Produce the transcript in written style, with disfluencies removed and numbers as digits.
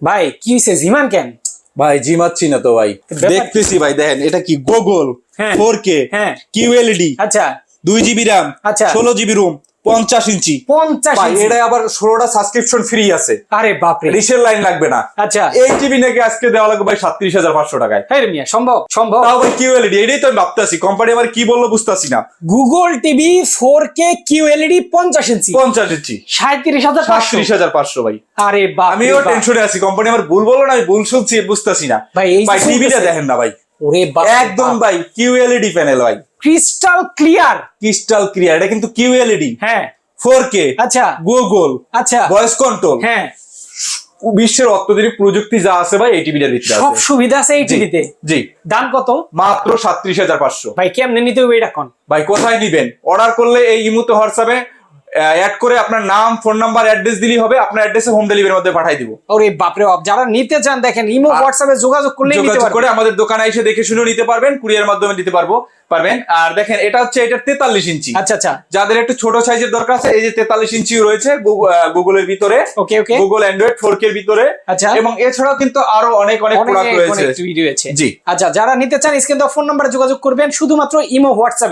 ভাই কি হইছে জিমান কেন? ভাই জিমাচ্ছি না তো ভাই, ব্যাপার- দেখতেছি ভাই। দেখেন এটা কি গুগল হ্যাঁ। 4K হ্যাঁ। QLED আচ্ছা 2 GB RAM আচ্ছা। 16 GB রুম 50 ইঞ্চি 50 ভাই। ইঞ্চি। এটা আবার 16টা সাবস্ক্রিপশন ফ্রি আছে, আরে বাপরে। রিসেল লাইন লাগবে না। আচ্ছা এই টিভি নাকি আজকে দেওয়া লাগবে ভাই 37,500 টাকায়। হ্যাঁ রে মিয়া, সম্ভব সম্ভব। তাও ভাই QLED, এটাই তো আমি ভাবতেছি কোম্পানি আমার কি বললো বুঝতেছি না। গুগল টিভি 4K QLED 50 ইঞ্চি 50 ইঞ্চি 37,500। 37,500 ভাই। আরে বাপ, আমিও টেনশনে আছি, কোম্পানি আমার ভুল বললো না আমি ভুল শুনছি বুঝতেছি না ভাই, এই যে ভাই। টিভিটা শুনতেছে। দেখেন না ভাই, ওরে বাপ, একদম ভাই QLED প্যানেল ভাই, ক্রিস্টাল ক্লিয়ার। Crystal clear. এটা কিন্তু QLED হ্যাঁ 4K আচ্ছা গুগল আচ্ছা ভয়েস কন্ট্রোল, হ্যাঁ বিশ্বের অত্যাধুনিক প্রযুক্তি যা আছে ভাই এই টিভিটার ভিতরে সব আছে। সুবিধা আছে এই জি, টিভিতে। জি দাম কত? মাত্র 37,500। ভাই কেমনে নিতে হবে এটা কোন? ভাই কোথায় নিবেন? অর্ডার করলে এই ইমুতে হোয়াটসঅ্যাপে অ্যাড করে আপনার নাম ফোন নাম্বার অ্যাড্রেস দিলেই হবে, আপনার অ্যাড্রেসে হোম ডেলিভারির মধ্যে পাঠিয়ে দিব। ওরে বাপরে বাপ, যারা নিতে চান দেখেন ইমো হোয়াটসঅ্যাপে যোগাযোগ করলে নিতে যোগাযোগ করে পারবেন। আমাদের দোকানে এসে দেখে শুনে নিতে পারবেন, কুরিয়ার মাধ্যমে নিতে পারবেন। আর দেখেন এটা হচ্ছে এটা 43 ইঞ্চি। আচ্ছা আচ্ছা যাদের একটু ছোট সাইজের দরকার আছে এই যে 43 ইঞ্চি রয়েছে গুগলের ভিতরে, ওকে ওকে গুগল অ্যান্ড্রয়েড 4K এর ভিতরে। আচ্ছা। এবং এছাড়াও কিন্তু আরো অনেক প্রোডাক্ট রয়েছে। ভিডিও আছে। জি। আচ্ছা যারা নিতে চান স্ক্রিনে দেওয়া ফোন নম্বরে যোগাযোগ করবেন শুধুমাত্র ইমো হোয়াটসঅ্যাপে।